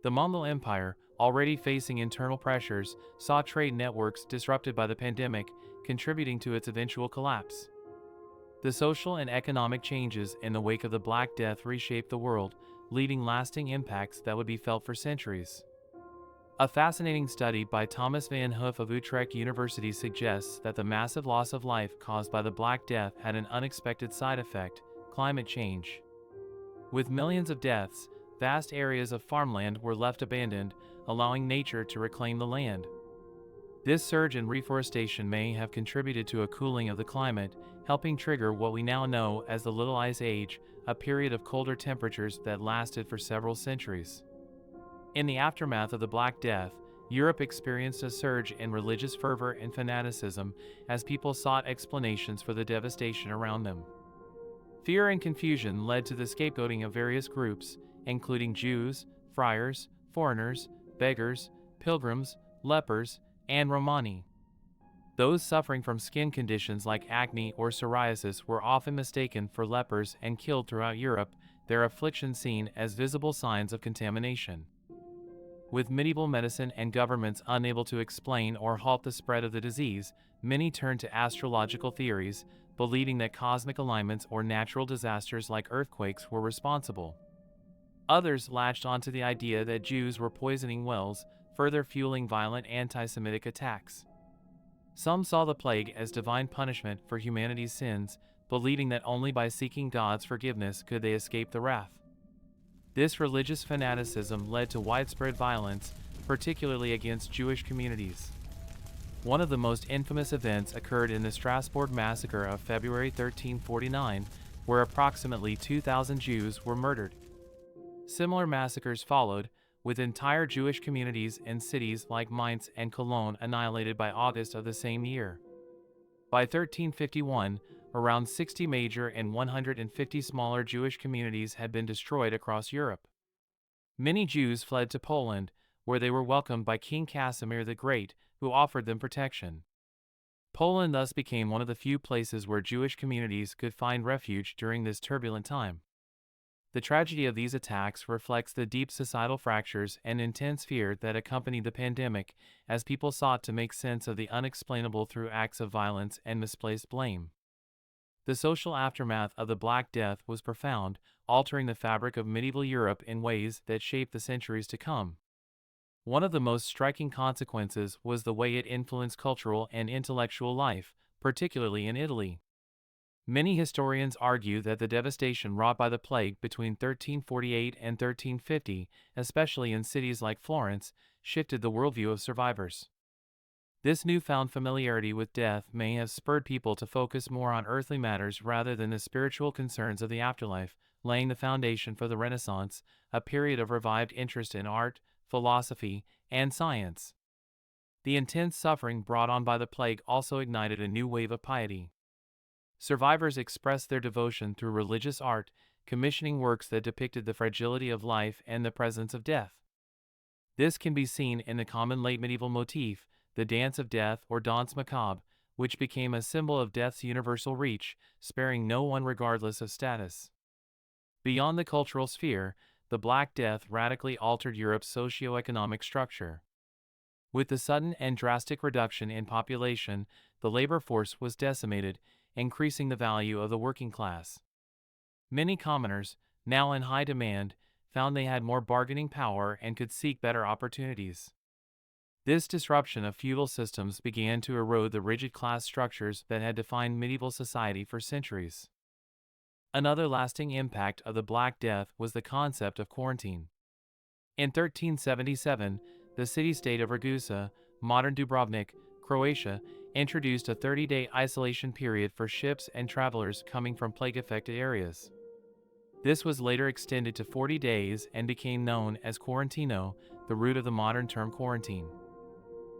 The Mongol Empire, already facing internal pressures, saw trade networks disrupted by the pandemic, contributing to its eventual collapse. The social and economic changes in the wake of the Black Death reshaped the world, leaving lasting impacts that would be felt for centuries. A fascinating study by Thomas van Hoof of Utrecht University suggests that the massive loss of life caused by the Black Death had an unexpected side effect: climate change. With millions of deaths, vast areas of farmland were left abandoned, allowing nature to reclaim the land. This surge in reforestation may have contributed to a cooling of the climate, helping trigger what we now know as the Little Ice Age, a period of colder temperatures that lasted for several centuries. In the aftermath of the Black Death, Europe experienced a surge in religious fervor and fanaticism as people sought explanations for the devastation around them. Fear and confusion led to the scapegoating of various groups, including Jews, friars, foreigners, beggars, pilgrims, lepers, and Romani. Those suffering from skin conditions like acne or psoriasis were often mistaken for lepers and killed throughout Europe, their affliction seen as visible signs of contamination. With medieval medicine and governments unable to explain or halt the spread of the disease, many turned to astrological theories, believing that cosmic alignments or natural disasters like earthquakes were responsible. Others latched onto the idea that Jews were poisoning wells, further fueling violent anti-Semitic attacks. Some saw the plague as divine punishment for humanity's sins, believing that only by seeking God's forgiveness could they escape the wrath. This religious fanaticism led to widespread violence, particularly against Jewish communities. One of the most infamous events occurred in the Strasbourg massacre of February 1349, where approximately 2,000 Jews were murdered. Similar massacres followed, with entire Jewish communities in cities like Mainz and Cologne annihilated by August of the same year. By 1351, around 60 major and 150 smaller Jewish communities had been destroyed across Europe. Many Jews fled to Poland, where they were welcomed by King Casimir the Great, who offered them protection. Poland thus became one of the few places where Jewish communities could find refuge during this turbulent time. The tragedy of these attacks reflects the deep societal fractures and intense fear that accompanied the pandemic, as people sought to make sense of the unexplainable through acts of violence and misplaced blame. The social aftermath of the Black Death was profound, altering the fabric of medieval Europe in ways that shaped the centuries to come. One of the most striking consequences was the way it influenced cultural and intellectual life, particularly in Italy. Many historians argue that the devastation wrought by the plague between 1348 and 1350, especially in cities like Florence, shifted the worldview of survivors. This newfound familiarity with death may have spurred people to focus more on earthly matters rather than the spiritual concerns of the afterlife, laying the foundation for the Renaissance, a period of revived interest in art, philosophy, and science. The intense suffering brought on by the plague also ignited a new wave of piety. Survivors expressed their devotion through religious art, commissioning works that depicted the fragility of life and the presence of death. This can be seen in the common late medieval motif, the Dance of Death or Danse Macabre, which became a symbol of death's universal reach, sparing no one regardless of status. Beyond the cultural sphere, the Black Death radically altered Europe's socio-economic structure. With the sudden and drastic reduction in population, the labor force was decimated, increasing the value of the working class. Many commoners, now in high demand, found they had more bargaining power and could seek better opportunities. This disruption of feudal systems began to erode the rigid class structures that had defined medieval society for centuries. Another lasting impact of the Black Death was the concept of quarantine. In 1377, the city-state of Ragusa, modern Dubrovnik, Croatia, introduced a 30-day isolation period for ships and travelers coming from plague-affected areas. This was later extended to 40 days and became known as quarantino, the root of the modern term quarantine.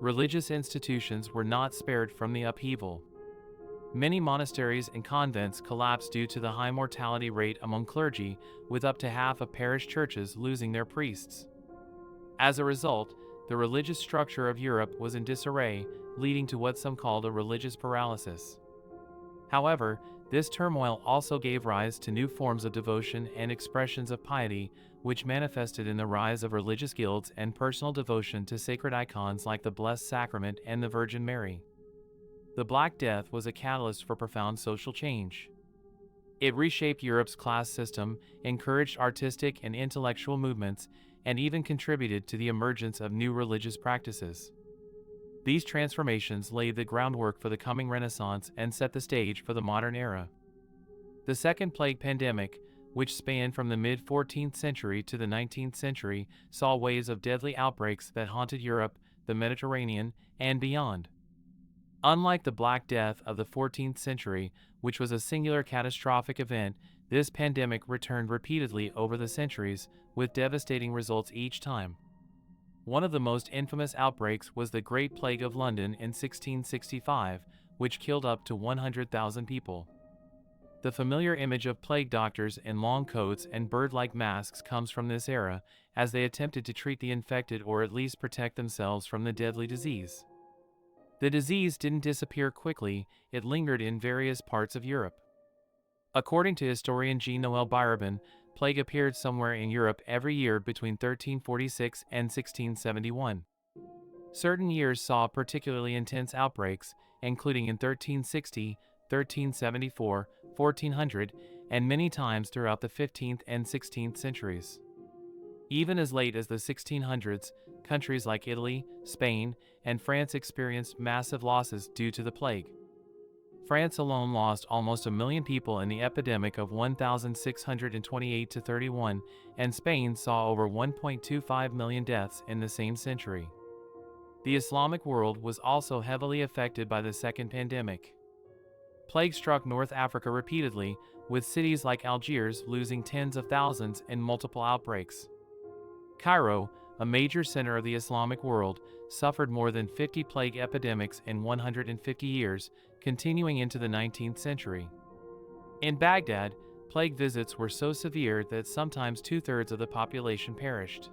religious institutions were not spared from the upheaval. Many monasteries and convents collapsed due to the high mortality rate among clergy, with up to half of parish churches losing their priests. As a result, the religious structure of Europe was in disarray, leading to what some called a religious paralysis. However, this turmoil also gave rise to new forms of devotion and expressions of piety, which manifested in the rise of religious guilds and personal devotion to sacred icons like the Blessed Sacrament and the Virgin Mary. The Black Death was a catalyst for profound social change. It reshaped Europe's class system, encouraged artistic and intellectual movements, and even contributed to the emergence of new religious practices. These transformations laid the groundwork for the coming Renaissance and set the stage for the modern era. The Second Plague Pandemic, which spanned from the mid-14th century to the 19th century, saw waves of deadly outbreaks that haunted Europe, the Mediterranean, and beyond. Unlike the Black Death of the 14th century, which was a singular catastrophic event, this pandemic returned repeatedly over the centuries, with devastating results each time. One of the most infamous outbreaks was the Great Plague of London in 1665, which killed up to 100,000 people. The familiar image of plague doctors in long coats and bird-like masks comes from this era, as they attempted to treat the infected or at least protect themselves from the deadly disease. The disease didn't disappear quickly, it lingered in various parts of Europe. According to historian Jean-Noël Biraben, plague appeared somewhere in Europe every year between 1346 and 1671. Certain years saw particularly intense outbreaks, including in 1360, 1374, 1400, and many times throughout the 15th and 16th centuries. Even as late as the 1600s, countries like Italy, Spain, and France experienced massive losses due to the plague. France alone lost almost 1 million people in the epidemic of 1628-31, and Spain saw over 1.25 million deaths in the same century. The Islamic world was also heavily affected by the second pandemic. Plague struck North Africa repeatedly, with cities like Algiers losing tens of thousands in multiple outbreaks. Cairo, a major center of the Islamic world, suffered more than 50 plague epidemics in 150 years, continuing into the 19th century. In Baghdad, plague visits were so severe that sometimes 2/3 of the population perished.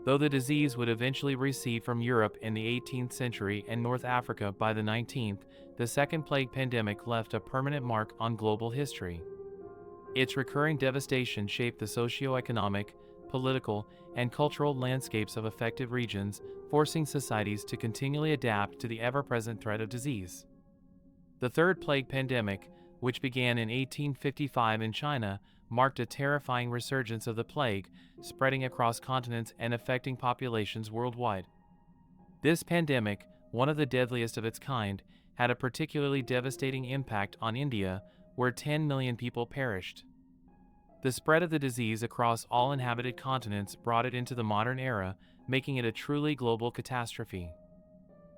Though the disease would eventually recede from Europe in the 18th century and North Africa by the 19th, the Second Plague Pandemic left a permanent mark on global history. Its recurring devastation shaped the socio-economic, political, and cultural landscapes of affected regions, forcing societies to continually adapt to the ever-present threat of disease. The Third Plague Pandemic, which began in 1855 in China, marked a terrifying resurgence of the plague, spreading across continents and affecting populations worldwide. This pandemic, one of the deadliest of its kind, had a particularly devastating impact on India, where 10 million people perished. The spread of the disease across all inhabited continents brought it into the modern era, making it a truly global catastrophe.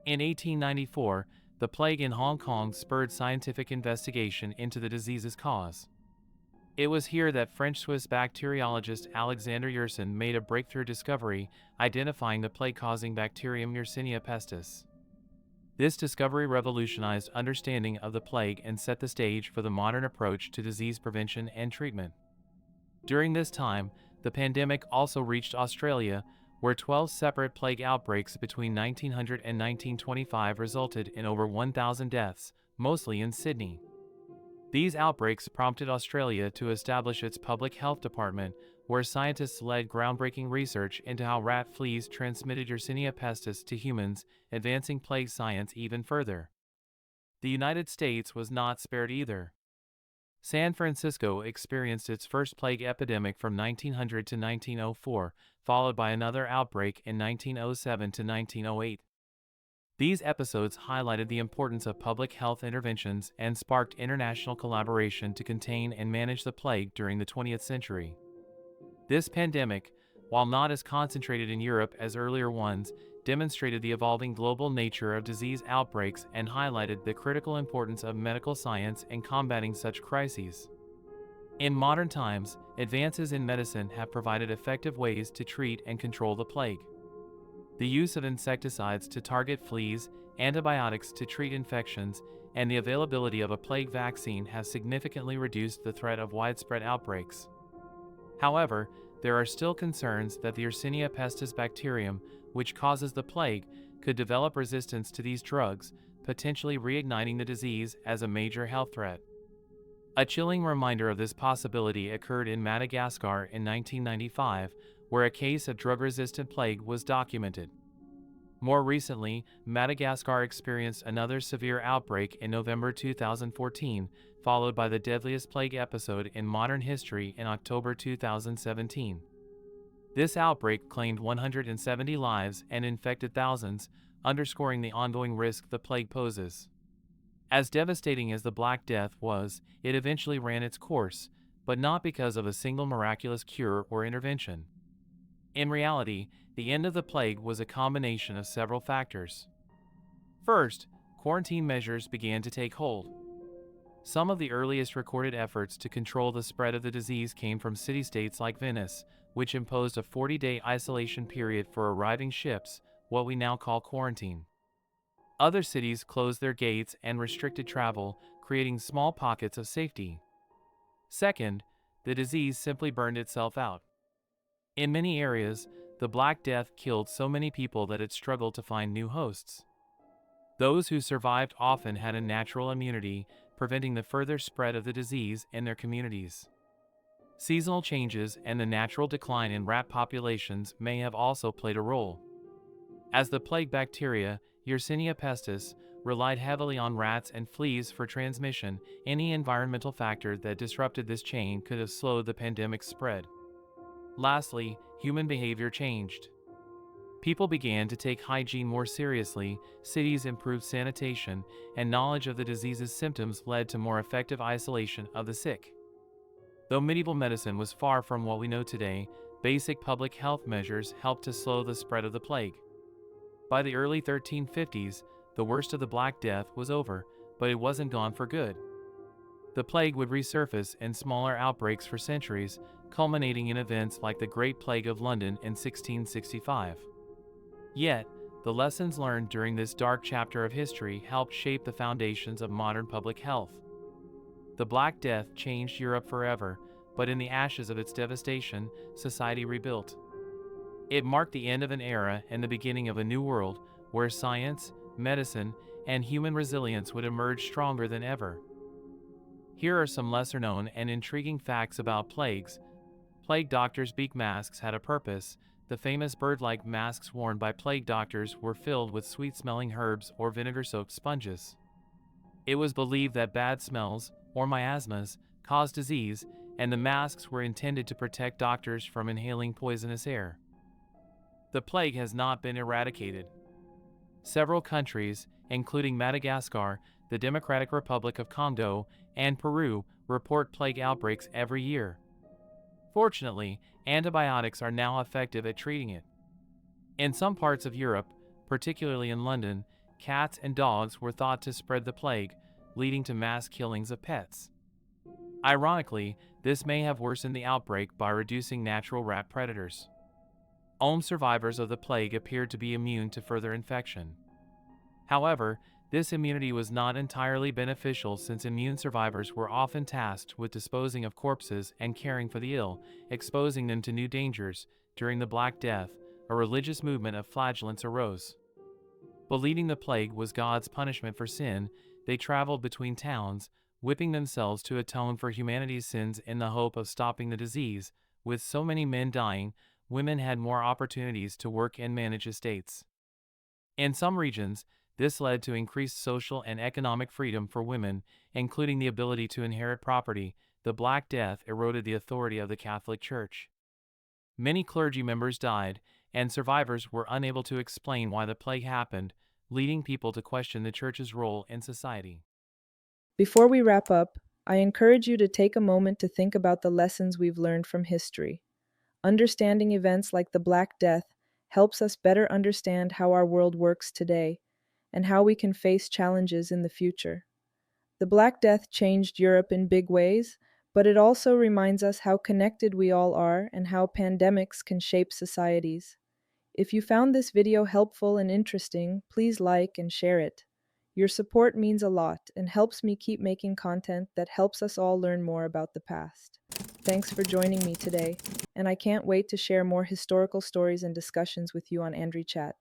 In 1894, the plague in Hong Kong spurred scientific investigation into the disease's cause. It was here that French-Swiss bacteriologist Alexander Yersin made a breakthrough discovery, identifying the plague-causing bacterium Yersinia pestis. This discovery revolutionized understanding of the plague and set the stage for the modern approach to disease prevention and treatment. During this time, the pandemic also reached Australia, where 12 separate plague outbreaks between 1900 and 1925 resulted in over 1,000 deaths, mostly in Sydney. These outbreaks prompted Australia to establish its public health department, where scientists led groundbreaking research into how rat fleas transmitted Yersinia pestis to humans, advancing plague science even further. The United States was not spared either. San Francisco experienced its first plague epidemic from 1900 to 1904, followed by another outbreak in 1907 to 1908. These episodes highlighted the importance of public health interventions and sparked international collaboration to contain and manage the plague during the 20th century. This pandemic, while not as concentrated in Europe as earlier ones, demonstrated the evolving global nature of disease outbreaks and highlighted the critical importance of medical science in combating such crises. In modern times, advances in medicine have provided effective ways to treat and control the plague. The use of insecticides to target fleas, antibiotics to treat infections, and the availability of a plague vaccine have significantly reduced the threat of widespread outbreaks. However, there are still concerns that the Yersinia pestis bacterium, which causes the plague, could develop resistance to these drugs, potentially reigniting the disease as a major health threat. A chilling reminder of this possibility occurred in Madagascar in 1995, where a case of drug-resistant plague was documented. More recently, Madagascar experienced another severe outbreak in November 2014, followed by the deadliest plague episode in modern history in October 2017. This outbreak claimed 170 lives and infected thousands, underscoring the ongoing risk the plague poses. As devastating as the Black Death was, it eventually ran its course, but not because of a single miraculous cure or intervention. In reality, the end of the plague was a combination of several factors. First, quarantine measures began to take hold. Some of the earliest recorded efforts to control the spread of the disease came from city-states like Venice, which imposed a 40-day isolation period for arriving ships, what we now call quarantine. Other cities closed their gates and restricted travel, creating small pockets of safety. Second, the disease simply burned itself out. In many areas, the Black Death killed so many people that it struggled to find new hosts. Those who survived often had a natural immunity, preventing the further spread of the disease in their communities. Seasonal changes and the natural decline in rat populations may have also played a role. As the plague bacteria, Yersinia pestis, relied heavily on rats and fleas for transmission, any environmental factor that disrupted this chain could have slowed the pandemic's spread. Lastly, human behavior changed. People began to take hygiene more seriously, cities improved sanitation, and knowledge of the disease's symptoms led to more effective isolation of the sick. Though medieval medicine was far from what we know today, basic public health measures helped to slow the spread of the plague. By the early 1350s, the worst of the Black Death was over, but it wasn't gone for good. The plague would resurface in smaller outbreaks for centuries, culminating in events like the Great Plague of London in 1665. Yet, the lessons learned during this dark chapter of history helped shape the foundations of modern public health. The Black Death changed Europe forever, but in the ashes of its devastation, society rebuilt. It marked the end of an era and the beginning of a new world, where science, medicine, and human resilience would emerge stronger than ever. Here are some lesser-known and intriguing facts about plagues. Plague doctors' beak masks had a purpose. The famous bird-like masks worn by plague doctors were filled with sweet-smelling herbs or vinegar-soaked sponges. It was believed that bad smells, or miasmas, caused disease, and the masks were intended to protect doctors from inhaling poisonous air. The plague has not been eradicated. Several countries, including Madagascar, the Democratic Republic of Congo, and Peru, report plague outbreaks every year. Fortunately, antibiotics are now effective at treating it. In some parts of Europe, particularly in London, cats and dogs were thought to spread the plague, leading to mass killings of pets. Ironically, this may have worsened the outbreak by reducing natural rat predators. Survivors of the plague appeared to be immune to further infection. However, this immunity was not entirely beneficial since immune survivors were often tasked with disposing of corpses and caring for the ill, exposing them to new dangers. During the Black Death, a religious movement of flagellants arose. Believing the plague was God's punishment for sin, they traveled between towns, whipping themselves to atone for humanity's sins in the hope of stopping the disease. With so many men dying, women had more opportunities to work and manage estates. In some regions, this led to increased social and economic freedom for women, including the ability to inherit property. The Black Death eroded the authority of the Catholic Church. Many clergy members died, and survivors were unable to explain why the plague happened, leading people to question the Church's role in society. Before we wrap up, I encourage you to take a moment to think about the lessons we've learned from history. Understanding events like the Black Death helps us better understand how our world works today and how we can face challenges in the future. The Black Death changed Europe in big ways, but it also reminds us how connected we all are and how pandemics can shape societies. If you found this video helpful and interesting, please like and share it. Your support means a lot and helps me keep making content that helps us all learn more about the past. Thanks for joining me today, and I can't wait to share more historical stories and discussions with you on Andri Chat.